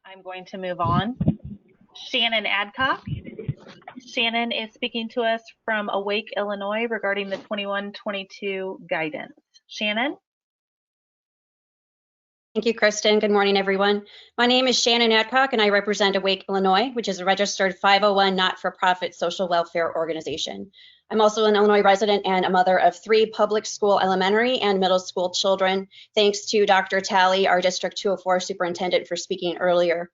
I'm going to move on. Shannon Adcock. Shannon is speaking to us from Awake, Illinois regarding the 21-22 guidance. Shannon? Thank you, Kristen. Good morning, everyone. My name is Shannon Adcock, and I represent Awake, Illinois, which is a registered 501 not-for-profit social welfare organization. I'm also an Illinois resident and a mother of 3 public school elementary and middle school children, thanks to Dr. Talley, our District 204 superintendent, for speaking earlier.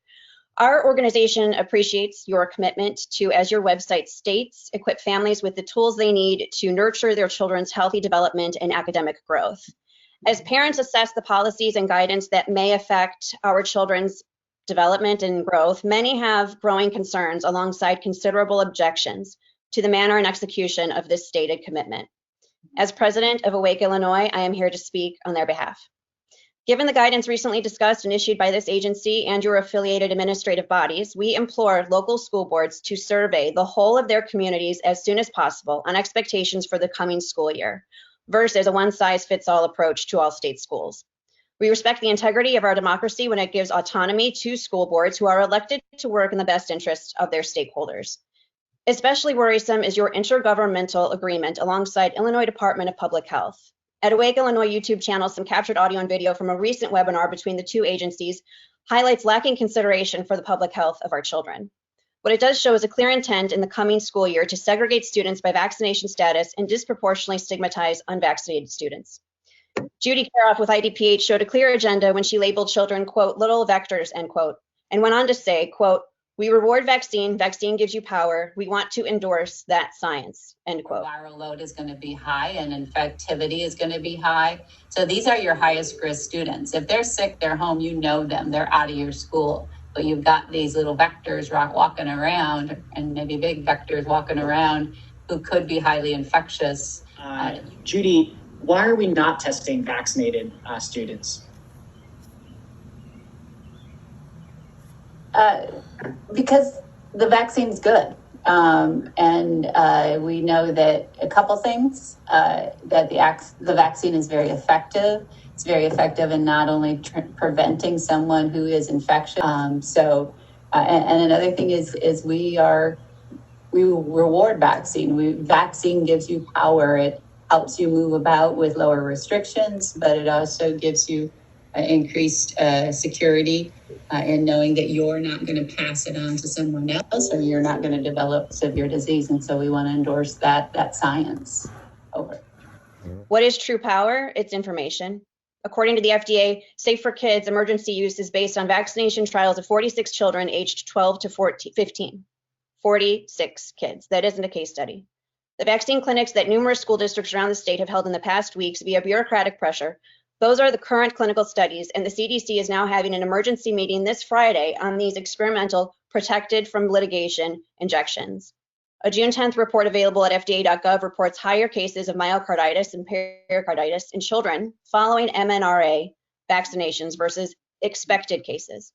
Our organization appreciates your commitment to, as your website states, equip families with the tools they need to nurture their children's healthy development and academic growth. As parents assess the policies and guidance that may affect our children's development and growth, many have growing concerns alongside considerable objections to the manner and execution of this stated commitment. As president of Awake, Illinois, I am here to speak on their behalf. Given the guidance recently discussed and issued by this agency and your affiliated administrative bodies, we implore local school boards to survey the whole of their communities as soon as possible on expectations for the coming school year, versus a one-size-fits-all approach to all state schools. We respect the integrity of our democracy when it gives autonomy to school boards who are elected to work in the best interests of their stakeholders. Especially worrisome is your intergovernmental agreement alongside Illinois Department of Public Health. At Awake Illinois YouTube channel, some captured audio and video from a recent webinar between the 2 agencies highlights lacking consideration for the public health of our children. What it does show is a clear intent in the coming school year to segregate students by vaccination status and disproportionately stigmatize unvaccinated students. Judy Karoff with IDPH showed a clear agenda when she labeled children, quote, little vectors, end quote, and went on to say, quote, we reward vaccine gives you power. We want to endorse that science, end quote. Viral load is going to be high and infectivity is going to be high. So these are your highest risk students. If they're sick, they're home, you know them, they're out of your school. But you've got these little vectors walking around, and maybe big vectors walking around, who could be highly infectious. Judy, why are we not testing vaccinated students? Because the vaccine's good. And we know that a couple things, that the vaccine is very effective. It's very effective in not only preventing someone who is infectious. And another thing is we reward vaccine. Vaccine gives you power. It helps you move about with lower restrictions, but it also gives you increased security in knowing that you're not going to pass it on to someone else, or you're not going to develop severe disease. And so we want to endorse that science. Over. What is true power? It's information. According to the FDA, Safe for Kids emergency use is based on vaccination trials of 46 children aged 12 to 15. 46 kids. That isn't a case study. The vaccine clinics that numerous school districts around the state have held in the past weeks via bureaucratic pressure, those are the current clinical studies, and the CDC is now having an emergency meeting this Friday on these experimental, protected from litigation injections. A June 10th report available at fda.gov reports higher cases of myocarditis and pericarditis in children following mRNA vaccinations versus expected cases.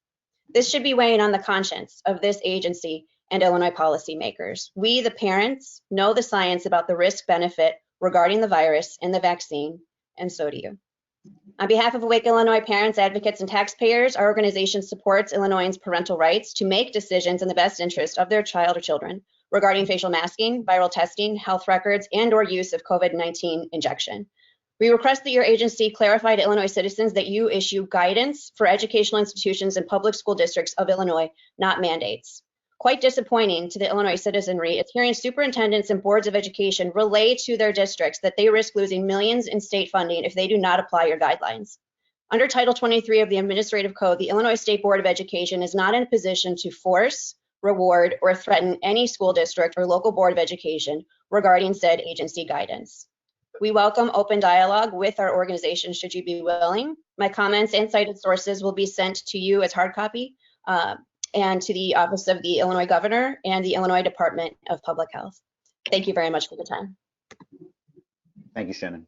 This should be weighing on the conscience of this agency and Illinois policymakers. We, the parents, know the science about the risk-benefit regarding the virus and the vaccine, and so do you. On behalf of Awake Illinois parents, advocates, and taxpayers, our organization supports Illinoisans' parental rights to make decisions in the best interest of their child or children regarding facial masking, viral testing, health records, and/or use of COVID-19 injection. We request that your agency clarify to Illinois citizens that you issue guidance for educational institutions and public school districts of Illinois, not mandates. Quite disappointing to the Illinois citizenry is hearing superintendents and boards of education relay to their districts that they risk losing millions in state funding if they do not apply your guidelines. Under Title 23 of the Administrative Code, the Illinois State Board of Education is not in a position to force, reward, or threaten any school district or local board of education regarding said agency guidance. We welcome open dialogue with our organization should you be willing. My comments and cited sources will be sent to you as hard copy and to the Office of the Illinois Governor and the Illinois Department of Public Health. Thank you very much for the time. Thank you, Shannon.